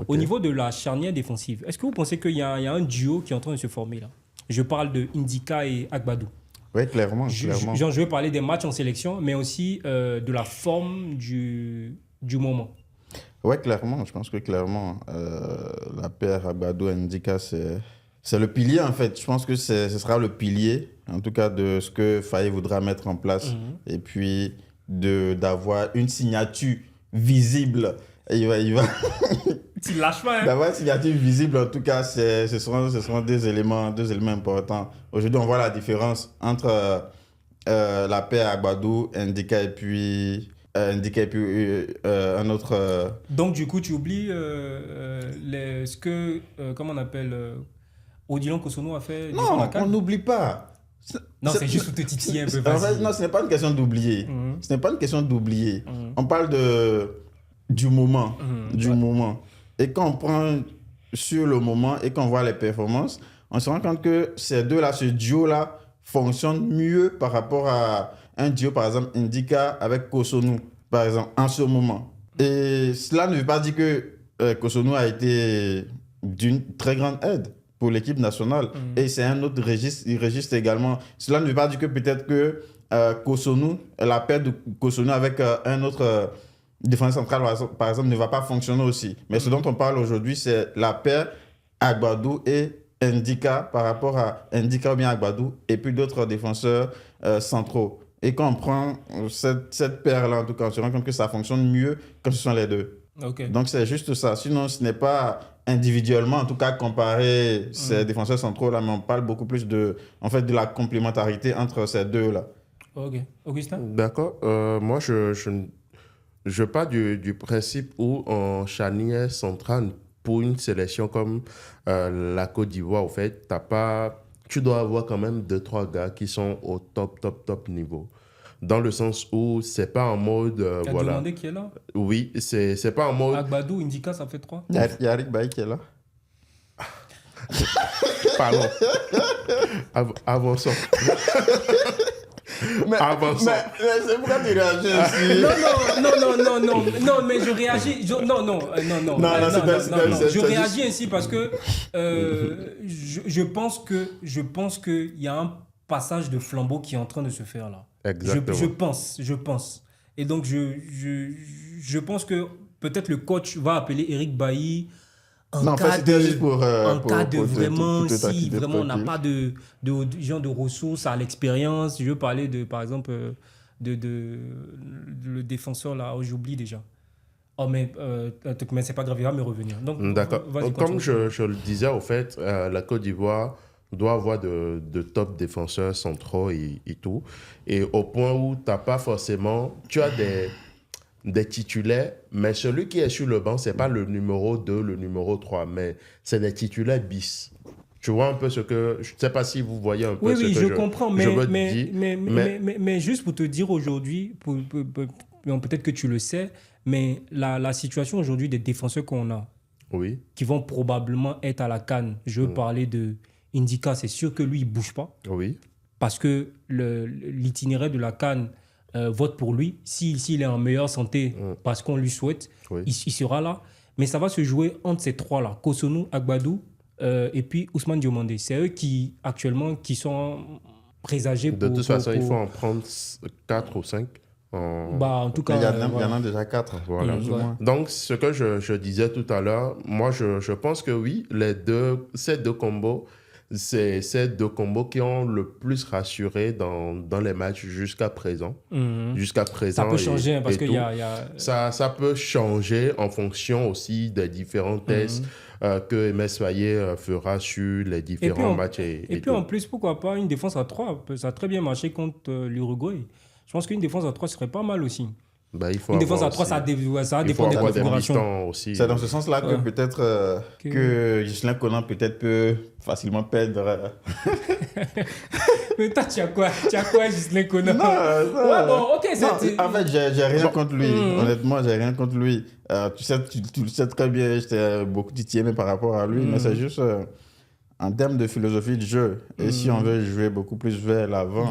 Au niveau de la charnière défensive, est-ce que vous pensez qu'il y a un duo qui est en train de se former là? Je parle de Indika et Agbadou. Oui, clairement. Genre, je veux parler des matchs en sélection, mais aussi de la forme du moment. Oui, clairement. Je pense que clairement, la paire Agbadou-Ndika, c'est le pilier en fait. Je pense que ce sera le pilier, en tout cas, de ce que Faye voudra mettre en place. Et puis, d'avoir une signature visible. Il va Tu lâches pas, hein? d'avoir une signature visible, en tout cas, ce seront deux éléments importants. Aujourd'hui, on voit la différence entre la paire Agbadou, Ndika et puis un autre. Donc, du coup, tu oublies comment on appelle, Odilon Kosono a fait durant la Non, CAN? on n'oublie pas. Non, c'est juste pour te titiller un peu. En fait, non, ce n'est pas une question d'oublier. Ce n'est pas une question d'oublier. On parle du moment. Moment. Et quand on prend sur le moment et qu'on voit les performances, on se rend compte que ces deux-là, ce duo-là, fonctionne mieux par rapport à un duo, par exemple, Ndika avec Kosonou, par exemple, en ce moment. Et cela ne veut pas dire que Kosonou a été d'une très grande aide pour l'équipe nationale. Et c'est un autre registre également. Cela ne veut pas dire que peut-être que Kosonou, la paire de Kosonou avec un autre défenseur central, par exemple, ne va pas fonctionner aussi. Mais ce dont on parle aujourd'hui, c'est la paire Agbadou et Ndika par rapport à Ndika ou bien Agbadou et puis d'autres défenseurs centraux. Et quand on prend cette paire-là, en tout cas, on se rend compte que ça fonctionne mieux quand ce sont les deux. Okay. Donc, c'est juste ça. Sinon, ce n'est pas individuellement, en tout cas, comparer ces défenseurs centraux-là, mais on parle beaucoup plus de la complémentarité entre ces deux-là. Ok. Augustin? D'accord. Moi, je pars du principe où en charnière centrale, pour une sélection comme la Côte d'Ivoire, en fait, tu dois avoir quand même 2-3 gars qui sont au top niveau. Dans le sens où c'est pas en mode... Tu as demandé qui est là? Oui, c'est pas en mode... Agbadou, Ndika, ça fait 3. Il y a Rick Bailly qui est là. Pardon. Avançons. Mais c'est pourquoi tu réagis aussi. Non, mais je réagis. Je réagis ainsi parce que je pense qu'il y a un passage de flambeau qui est en train de se faire là. Exactement. Je pense. Et donc, je pense que peut-être le coach va appeler Eric Bailly en cas de vraiment, si vraiment on n'a pas de genre de ressources à l'expérience. Je veux parler par exemple, le défenseur là, j'oublie déjà. Oh, mais c'est pas grave, il va me revenir. Donc, d'accord. Comme je le disais, au fait, la Côte d'Ivoire doit avoir de top défenseurs centraux et tout. Et au point où tu n'as pas forcément... Tu as des titulaires, mais celui qui est sur le banc, ce n'est pas le numéro 2, le numéro 3, mais c'est des titulaires bis. Tu vois un peu ce que... Je ne sais pas si vous voyez un peu ce que je comprends, mais juste pour te dire aujourd'hui, peut-être que tu le sais, mais la situation aujourd'hui des défenseurs qu'on a, oui, qui vont probablement être à la CAN, je veux parler de Ndika, c'est sûr que lui, il ne bouge pas. Oui. Parce que l'itinéraire de la CAN vote pour lui. S'il est en meilleure santé, parce qu'on lui souhaite, il sera là. Mais ça va se jouer entre ces trois-là, Kosonou, Agbadou et puis Ousmane Diomandé. C'est eux qui, actuellement, qui sont présagés pour... De toute façon, il faut en prendre 4 ou 5. En tout cas, il y en a déjà 4. Voilà. Donc, ce que je disais tout à l'heure, moi, je pense que oui, ces deux combos, c'est ces deux combos qui ont le plus rassuré dans les matchs jusqu'à présent. Jusqu'à présent. Ça peut changer parce qu'il y a... Ça peut changer en fonction aussi des différents tests que MS Faye fera sur les différents matchs. Et puis en plus, pourquoi pas une défense à 3? Ça a très bien marché contre l'Uruguay. Je pense qu'une défense à 3 serait pas mal aussi. Une défense à 3, ça dépend des configurations. C'est dans ce sens-là que peut-être que Ghislain Conan peut facilement perdre. Mais toi, tu as quoi, Ghislain Conan? En fait, j'ai rien contre lui. Honnêtement, j'ai rien contre lui. Tu le sais très bien, j'étais beaucoup titillé par rapport à lui, mais c'est juste... en termes de philosophie de jeu, et si on veut jouer beaucoup plus vers l'avant...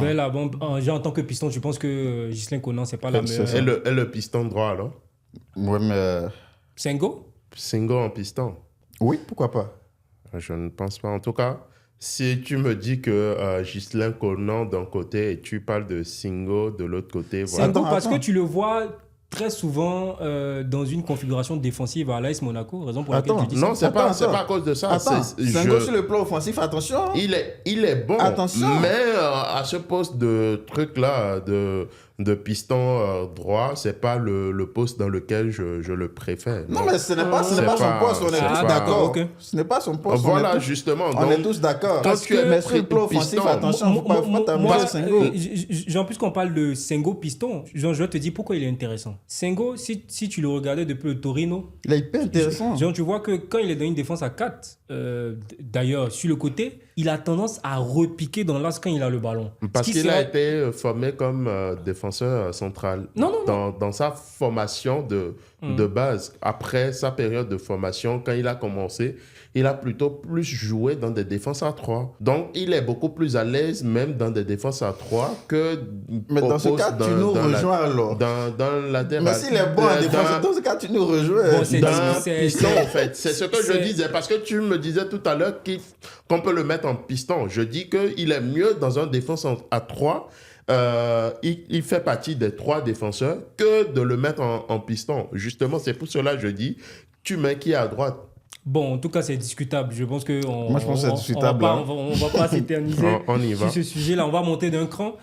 En tant que piston, je pense que Ghislain Conan, c'est pas la meilleure... Et le piston droit, alors? Ouais, mais... C'est un go? Singo en piston. Oui, pourquoi pas? Je ne pense pas. En tout cas, si tu me dis que Ghislain Conan d'un côté et tu parles de Singo de l'autre côté, voilà. Singo, parce que tu le vois très souvent dans une configuration défensive à l'AS Monaco, raison pour laquelle tu dis non, ça. c'est pas à cause de ça. Singo sur le plan offensif, attention. Il est bon, attention. Mais à ce poste de truc-là, de piston droit, c'est pas le poste dans lequel je le préfère. Non, mais ce n'est pas son poste, on est tous d'accord. Ce n'est pas son poste. Voilà, justement. On est tous d'accord. Mais sur le plan offensif, attention, il ne faut pas t'amuser Singo. En plus, qu'on parle de Singo piston, je vais te dire pourquoi il est intéressant. Singo, si tu le regardais depuis le Torino, il est hyper intéressant. Tu vois que quand il est dans une défense à 4, d'ailleurs, sur le côté, il a tendance à repiquer dans l'axe quand il a le ballon. Parce qu'il a été formé comme défenseur central. Non. Dans sa formation de base, après sa période de formation, quand il a commencé, il a plutôt plus joué dans des défenses à 3. Donc, il est beaucoup plus à l'aise même dans des défenses à 3 que... Mais dans ce cas, tu nous rejoins alors. Dans la Mais s'il est bon en défense, dans ce cas, tu nous rejoins. Dans piston, en fait. C'est ce que je disais. Parce que tu me disais tout à l'heure qu'on peut le mettre en piston. Je dis qu'il est mieux dans une défense à 3. Il fait partie des 3 défenseurs que de le mettre en piston. Justement, c'est pour cela que je dis, tu mets qui à droite? Bon, en tout cas, c'est discutable. Je pense que moi, je pense que c'est discutable. On va pas s'éterniser on y va. sur ce sujet-là. On va monter d'un cran.